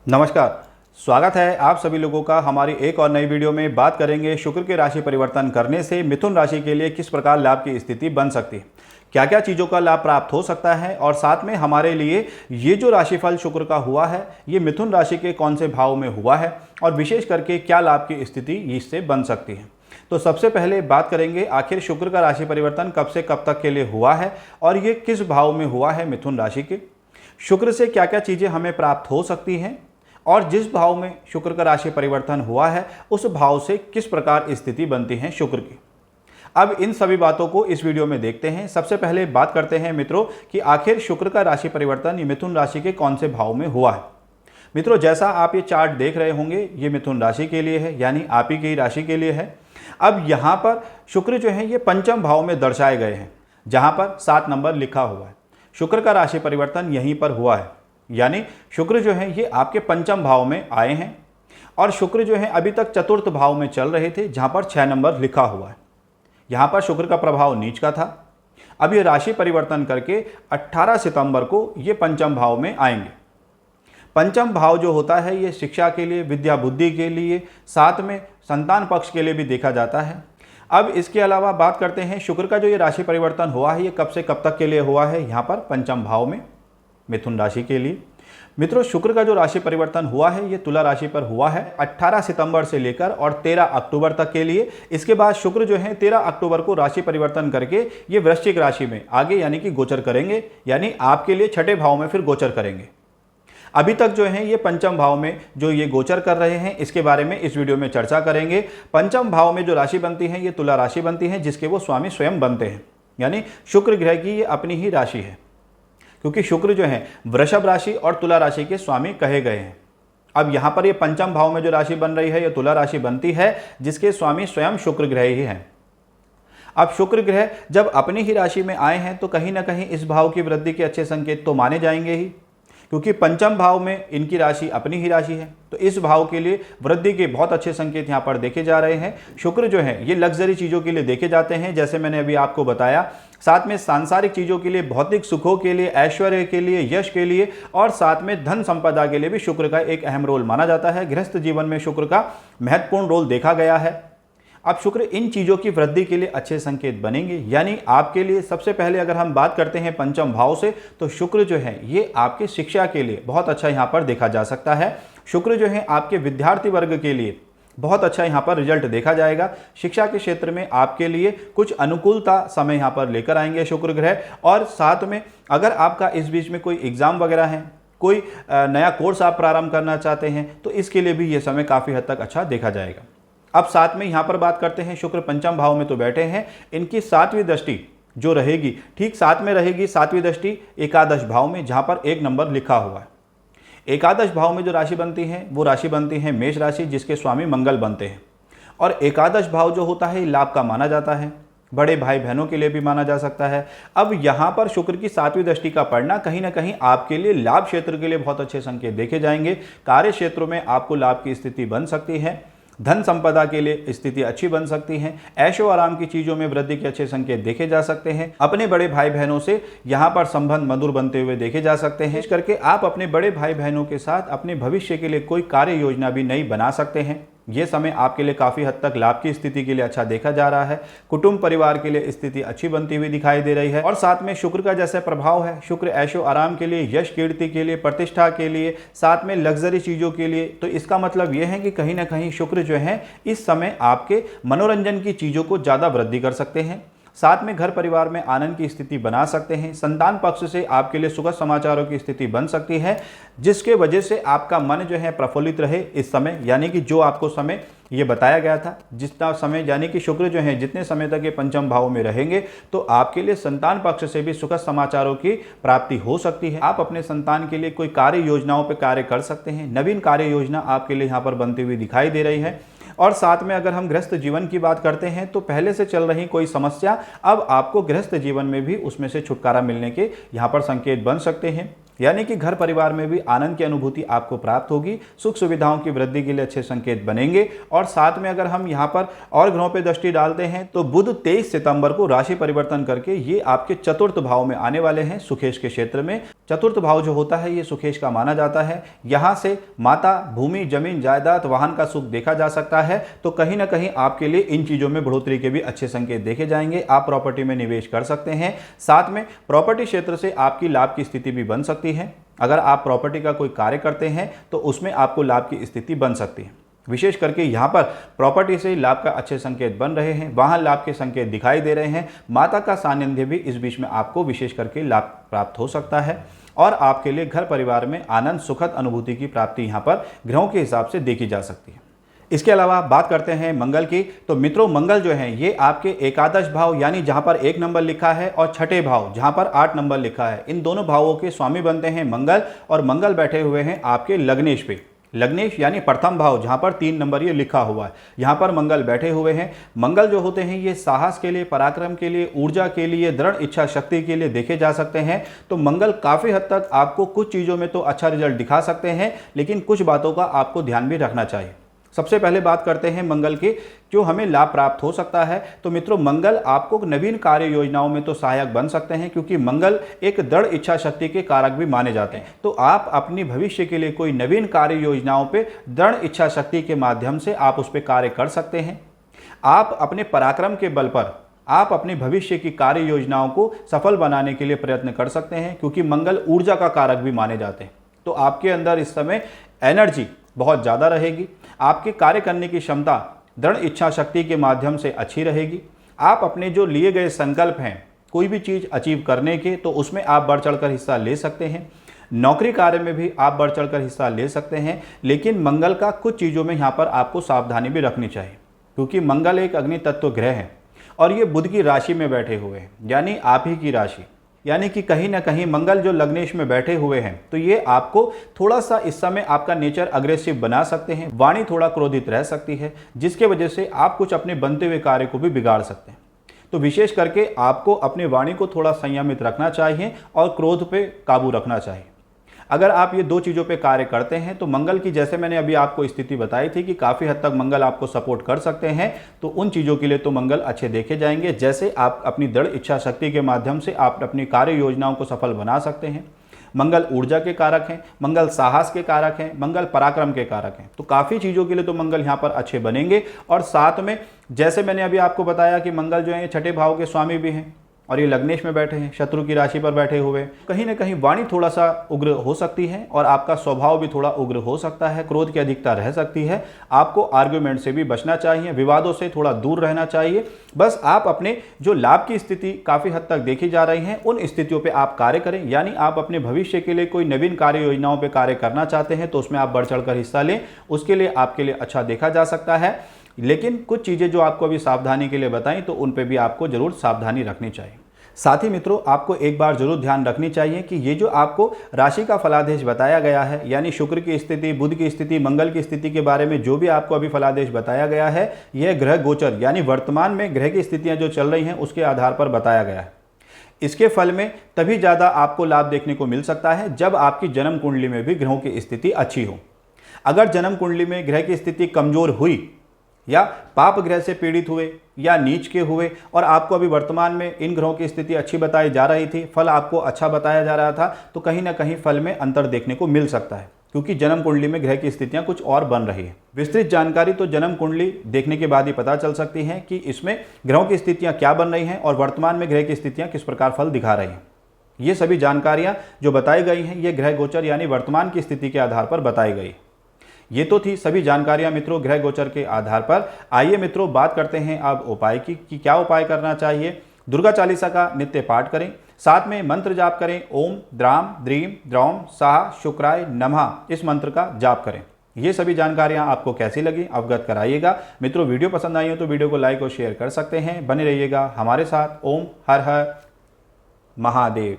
नमस्कार। स्वागत है आप सभी लोगों का हमारी एक और नई वीडियो में। बात करेंगे शुक्र के राशि परिवर्तन करने से मिथुन राशि के लिए किस प्रकार लाभ की स्थिति बन सकती है, क्या क्या चीज़ों का लाभ प्राप्त हो सकता है और साथ में हमारे लिए ये जो राशिफल शुक्र का हुआ है ये मिथुन राशि के कौन से भाव में हुआ है और विशेष करके क्या लाभ की स्थिति इससे बन सकती है। तो सबसे पहले बात करेंगे आखिर शुक्र का राशि परिवर्तन कब से कब तक के लिए हुआ है और ये किस भाव में हुआ है मिथुन राशि के। शुक्र से क्या क्या चीज़ें हमें प्राप्त हो सकती हैं और जिस भाव में शुक्र का राशि परिवर्तन हुआ है उस भाव से किस प्रकार स्थिति बनती है शुक्र की। अब इन सभी बातों को इस वीडियो में देखते हैं। सबसे पहले बात करते हैं मित्रों कि आखिर शुक्र का राशि परिवर्तन मिथुन राशि के कौन से भाव में हुआ है। मित्रों, जैसा आप ये चार्ट देख रहे होंगे ये मिथुन राशि के लिए है, यानी आप ही की राशि के लिए है। अब यहाँ पर शुक्र जो है ये पंचम भाव में दर्शाए गए हैं, जहाँ पर 7 नंबर लिखा हुआ है। शुक्र का राशि परिवर्तन यहीं पर हुआ है, यानी शुक्र जो है ये आपके पंचम भाव में आए हैं और शुक्र जो है अभी तक चतुर्थ भाव में चल रहे थे, जहाँ पर 6 नंबर लिखा हुआ है। यहाँ पर शुक्र का प्रभाव नीच का था। अब ये राशि परिवर्तन करके 18 सितंबर को ये पंचम भाव में आएंगे। पंचम भाव जो होता है ये शिक्षा के लिए, विद्या बुद्धि के लिए, साथ में संतान पक्ष के लिए भी देखा जाता है। अब इसके अलावा बात करते हैं शुक्र का जो ये राशि परिवर्तन हुआ है ये कब से कब तक के लिए हुआ है। यहाँ पर पंचम भाव में मिथुन राशि के लिए। मित्रों, शुक्र का जो राशि परिवर्तन हुआ है ये तुला राशि पर हुआ है 18 सितंबर से लेकर और 13 अक्टूबर तक के लिए। इसके बाद शुक्र जो है 13 अक्टूबर को राशि परिवर्तन करके ये वृश्चिक राशि में आगे यानी कि गोचर करेंगे, यानी आपके लिए छठे भाव में फिर गोचर करेंगे। अभी तक जो है ये पंचम भाव में जो ये गोचर कर रहे हैं इसके बारे में इस वीडियो में चर्चा करेंगे। पंचम भाव में जो राशि बनती है ये तुला राशि बनती है, जिसके वो स्वामी स्वयं बनते हैं, यानी शुक्र ग्रह की ये अपनी ही राशि है, क्योंकि शुक्र जो है वृषभ राशि और तुला राशि के स्वामी कहे गए हैं। अब यहाँ पर ये पंचम भाव में जो राशि बन रही है ये तुला राशि बनती है, जिसके स्वामी स्वयं शुक्र ग्रह ही हैं। अब शुक्र ग्रह जब अपनी ही राशि में आए हैं तो कहीं ना कहीं इस भाव की वृद्धि के अच्छे संकेत तो माने जाएंगे ही, क्योंकि पंचम भाव में इनकी राशि अपनी ही राशि है, तो इस भाव के लिए वृद्धि के बहुत अच्छे संकेत यहाँ पर देखे जा रहे हैं। शुक्र जो है ये लग्जरी चीज़ों के लिए देखे जाते हैं, जैसे मैंने अभी आपको बताया। साथ में सांसारिक चीज़ों के लिए, भौतिक सुखों के लिए, ऐश्वर्य के लिए, यश के लिए और साथ में धन संपदा के लिए भी शुक्र का एक अहम रोल माना जाता है। गृहस्थ जीवन में शुक्र का महत्वपूर्ण रोल देखा गया है। अब शुक्र इन चीज़ों की वृद्धि के लिए अच्छे संकेत बनेंगे, यानी आपके लिए सबसे पहले अगर हम बात करते हैं पंचम भाव से तो शुक्र जो है ये आपकी शिक्षा के लिए बहुत अच्छा यहाँ पर देखा जा सकता है। शुक्र जो है आपके विद्यार्थी वर्ग के लिए बहुत अच्छा यहाँ पर रिजल्ट देखा जाएगा। शिक्षा के क्षेत्र में आपके लिए कुछ अनुकूलता समय यहाँ पर लेकर आएंगे शुक्र ग्रह। और साथ में अगर आपका इस बीच में कोई एग्ज़ाम वगैरह है, कोई नया कोर्स आप प्रारंभ करना चाहते हैं तो इसके लिए भी ये समय काफ़ी हद तक अच्छा देखा जाएगा। अब साथ में यहाँ पर बात करते हैं शुक्र पंचम भाव में तो बैठे हैं, इनकी 7वीं दृष्टि जो रहेगी ठीक साथ में रहेगी। 7वीं दृष्टि एकादश भाव में, जहाँ पर 1 नंबर लिखा हुआ है। एकादश भाव में जो राशि बनती है वो राशि बनती है मेष राशि, जिसके स्वामी मंगल बनते हैं। और एकादश भाव जो होता है लाभ का माना जाता है, बड़े भाई बहनों के लिए भी माना जा सकता है। अब यहाँ पर शुक्र की 7वीं दृष्टि का पड़ना कहीं ना कहीं आपके लिए लाभ क्षेत्र के लिए बहुत अच्छे संकेत देखे जाएंगे। कार्य क्षेत्रों में आपको लाभ की स्थिति बन सकती है, धन संपदा के लिए स्थिति अच्छी बन सकती है, ऐशो आराम की चीज़ों में वृद्धि के अच्छे संकेत देखे जा सकते हैं। अपने बड़े भाई बहनों से यहाँ पर संबंध मधुर बनते हुए देखे जा सकते हैं। इस करके आप अपने बड़े भाई बहनों के साथ अपने भविष्य के लिए कोई कार्य योजना भी नई बना सकते हैं। ये समय आपके लिए काफ़ी हद तक लाभ की स्थिति के लिए अच्छा देखा जा रहा है। कुटुंब परिवार के लिए स्थिति अच्छी बनती हुई दिखाई दे रही है। और साथ में शुक्र का जैसे प्रभाव है, शुक्र ऐशो आराम के लिए, यश कीर्ति के लिए, प्रतिष्ठा के लिए, साथ में लग्जरी चीज़ों के लिए, तो इसका मतलब यह है कि कहीं ना कहीं शुक्र जो है इस समय आपके मनोरंजन की चीज़ों को ज़्यादा वृद्धि कर सकते हैं। साथ में घर परिवार में आनंद की स्थिति बना सकते हैं। संतान पक्ष से आपके लिए सुखद समाचारों की स्थिति बन सकती है, जिसके वजह से आपका मन जो है प्रफुल्लित रहे इस समय, यानी कि जो आपको समय ये बताया गया था, जितना समय यानी कि शुक्र जो है जितने समय तक ये पंचम भाव में रहेंगे तो आपके लिए संतान पक्ष से भी सुखद समाचारों की प्राप्ति हो सकती है। आप अपने संतान के लिए कोई कार्य योजनाओं पर कार्य कर सकते हैं। नवीन कार्य योजना आपके लिए यहाँ पर बनती हुई दिखाई दे रही है। और साथ में अगर हम गृहस्थ जीवन की बात करते हैं तो पहले से चल रही कोई समस्या अब आपको गृहस्थ जीवन में भी उसमें से छुटकारा मिलने के यहाँ पर संकेत बन सकते हैं, यानी कि घर परिवार में भी आनंद की अनुभूति आपको प्राप्त होगी। सुख सुविधाओं की वृद्धि के लिए अच्छे संकेत बनेंगे। और साथ में अगर हम यहाँ पर और ग्रहों पर दृष्टि डालते हैं तो बुध 23 सितंबर को राशि परिवर्तन करके ये आपके चतुर्थ भाव में आने वाले हैं, सुखेश के क्षेत्र में। चतुर्थ भाव जो होता है ये सुखेश का माना जाता है। यहाँ से माता, भूमि, जमीन, जायदाद, वाहन का सुख देखा जा सकता है। तो कहीं ना कहीं आपके लिए इन चीज़ों में बढ़ोतरी के भी अच्छे संकेत देखे जाएंगे। आप प्रॉपर्टी में निवेश कर सकते हैं। साथ में प्रॉपर्टी क्षेत्र से आपकी लाभ की स्थिति भी बन सकती है। अगर आप प्रॉपर्टी का कोई कार्य करते हैं तो उसमें आपको लाभ की स्थिति बन सकती है। विशेष करके यहाँ पर प्रॉपर्टी से लाभ का अच्छे संकेत बन रहे हैं, वाहन लाभ के संकेत दिखाई दे रहे हैं। माता का सानिध्य भी इस बीच में आपको विशेष करके लाभ प्राप्त हो सकता है और आपके लिए घर परिवार में आनंद, सुखद अनुभूति की प्राप्ति यहाँ पर ग्रहों के हिसाब से देखी जा सकती है। इसके अलावा बात करते हैं मंगल की। तो मित्रों, मंगल जो है ये आपके एकादश भाव यानी जहाँ पर 1 नंबर लिखा है और छठे भाव जहाँ पर 8 नंबर लिखा है, इन दोनों भावों के स्वामी बनते हैं मंगल। और मंगल बैठे हुए हैं आपके लग्नेश पे। लग्नेश यानी प्रथम भाव जहाँ पर 3 नंबर ये लिखा हुआ है, यहाँ पर मंगल बैठे हुए हैं। मंगल जो होते हैं ये साहस के लिए, पराक्रम के लिए, ऊर्जा के लिए, दृढ़ इच्छा शक्ति के लिए देखे जा सकते हैं। तो मंगल काफ़ी हद तक आपको कुछ चीज़ों में तो अच्छा रिजल्ट दिखा सकते हैं, लेकिन कुछ बातों का आपको ध्यान भी रखना चाहिए। सबसे पहले बात करते हैं मंगल की, जो हमें लाभ प्राप्त हो सकता है। तो मित्रों, मंगल आपको नवीन कार्य योजनाओं में तो सहायक बन सकते हैं, क्योंकि मंगल एक दृढ़ इच्छा शक्ति के कारक भी माने जाते हैं। तो आप अपनी भविष्य के लिए कोई नवीन कार्य योजनाओं पे दृढ़ इच्छा शक्ति के माध्यम से आप उस पर कार्य कर सकते हैं। आप अपने पराक्रम के बल पर आप अपने भविष्य की कार्य योजनाओं को सफल बनाने के लिए प्रयत्न कर सकते हैं, क्योंकि मंगल ऊर्जा का कारक भी माने जाते हैं। तो आपके अंदर इस समय एनर्जी बहुत ज़्यादा रहेगी। आपके कार्य करने की क्षमता दृढ़ इच्छा शक्ति के माध्यम से अच्छी रहेगी। आप अपने जो लिए गए संकल्प हैं कोई भी चीज़ अचीव करने के, तो उसमें आप बढ़ चढ़कर हिस्सा ले सकते हैं। नौकरी कार्य में भी आप बढ़ चढ़कर हिस्सा ले सकते हैं। लेकिन मंगल का कुछ चीज़ों में यहाँ पर आपको सावधानी भी रखनी चाहिए, क्योंकि मंगल एक अग्नि तत्व ग्रह है और ये बुध की राशि में बैठे हुए हैं, यानी आप ही की राशि। यानी कि कहीं ना कहीं मंगल जो लग्नेश में बैठे हुए हैं, तो ये आपको थोड़ा सा इस समय आपका नेचर अग्रेसिव बना सकते हैं। वाणी थोड़ा क्रोधित रह सकती है, जिसके वजह से आप कुछ अपने बनते हुए कार्य को भी बिगाड़ सकते हैं। तो विशेष करके आपको अपनी वाणी को थोड़ा संयमित रखना चाहिए और क्रोध पे काबू रखना चाहिए। अगर आप ये 2 चीज़ों पे कार्य करते हैं तो मंगल की, जैसे मैंने अभी आपको स्थिति बताई थी कि काफ़ी हद तक मंगल आपको सपोर्ट कर सकते हैं, तो उन चीज़ों के लिए तो मंगल अच्छे देखे जाएंगे। जैसे आप अपनी दृढ़ इच्छा शक्ति के माध्यम से आप अपनी कार्य योजनाओं को सफल बना सकते हैं। मंगल ऊर्जा के कारक हैं, मंगल साहस के कारक हैं, मंगल पराक्रम के कारक हैं। तो काफ़ी चीज़ों के लिए तो मंगल यहाँ पर अच्छे बनेंगे। और साथ में जैसे मैंने अभी आपको बताया कि मंगल जो है ये छठे भाव के स्वामी भी हैं और ये लग्नेश में बैठे हैं, शत्रु की राशि पर बैठे हुए। कहीं ना कहीं वाणी थोड़ा सा उग्र हो सकती है और आपका स्वभाव भी थोड़ा उग्र हो सकता है, क्रोध की अधिकता रह सकती है। आपको आर्ग्यूमेंट से भी बचना चाहिए, विवादों से थोड़ा दूर रहना चाहिए। बस आप अपने जो लाभ की स्थिति काफ़ी हद तक देखी जा रही हैं, उन स्थितियों पर आप कार्य करें। यानी आप अपने भविष्य के लिए कोई नवीन कार्य योजनाओं पर कार्य करना चाहते हैं तो उसमें आप बढ़ चढ़ कर हिस्सा लें, उसके लिए आपके लिए अच्छा देखा जा सकता है। लेकिन कुछ चीज़ें जो आपको अभी सावधानी के लिए बताई, तो उन पे भी आपको जरूर सावधानी रखनी चाहिए। साथ ही मित्रों, आपको एक बार जरूर ध्यान रखनी चाहिए कि ये जो आपको राशि का फलादेश बताया गया है, यानी शुक्र की स्थिति, बुध की स्थिति, मंगल की स्थिति के बारे में जो भी आपको अभी फलादेश बताया गया है, यह ग्रह गोचर यानी वर्तमान में ग्रह की स्थितियां जो चल रही हैं उसके आधार पर बताया गया है। इसके फल में तभी ज़्यादा आपको लाभ देखने को मिल सकता है जब आपकी जन्म कुंडली में भी ग्रहों की स्थिति अच्छी हो। अगर जन्म कुंडली में ग्रह की स्थिति कमजोर हुई या पाप ग्रह से पीड़ित हुए या नीच के हुए और आपको अभी वर्तमान में इन ग्रहों की स्थिति अच्छी बताई जा रही थी, फल आपको अच्छा बताया जा रहा था, तो कहीं ना कहीं फल में अंतर देखने को मिल सकता है, क्योंकि जन्म कुंडली में ग्रह की स्थितियां कुछ और बन रही है। विस्तृत जानकारी तो जन्म कुंडली देखने के बाद ही पता चल सकती है कि इसमें ग्रहों की स्थितियां क्या बन रही हैं और वर्तमान में ग्रह की स्थितियां किस प्रकार फल दिखा रही हैं। ये सभी जानकारियाँ जो बताई गई हैं, ये ग्रह गोचर यानी वर्तमान की स्थिति के आधार पर बताई गई। ये तो थी सभी जानकारियां मित्रों ग्रह गोचर के आधार पर। आइए मित्रों, बात करते हैं अब उपाय की कि क्या उपाय करना चाहिए। दुर्गा चालीसा का नित्य पाठ करें, साथ में मंत्र जाप करें। ओम द्राम द्रीम द्रौम साह शुक्राय नमः, इस मंत्र का जाप करें। ये सभी जानकारियां आपको कैसी लगी अवगत कराइएगा। मित्रों, वीडियो पसंद आई हो तो वीडियो को लाइक और शेयर कर सकते हैं। बने रहिएगा हमारे साथ। ओम हर हर महादेव।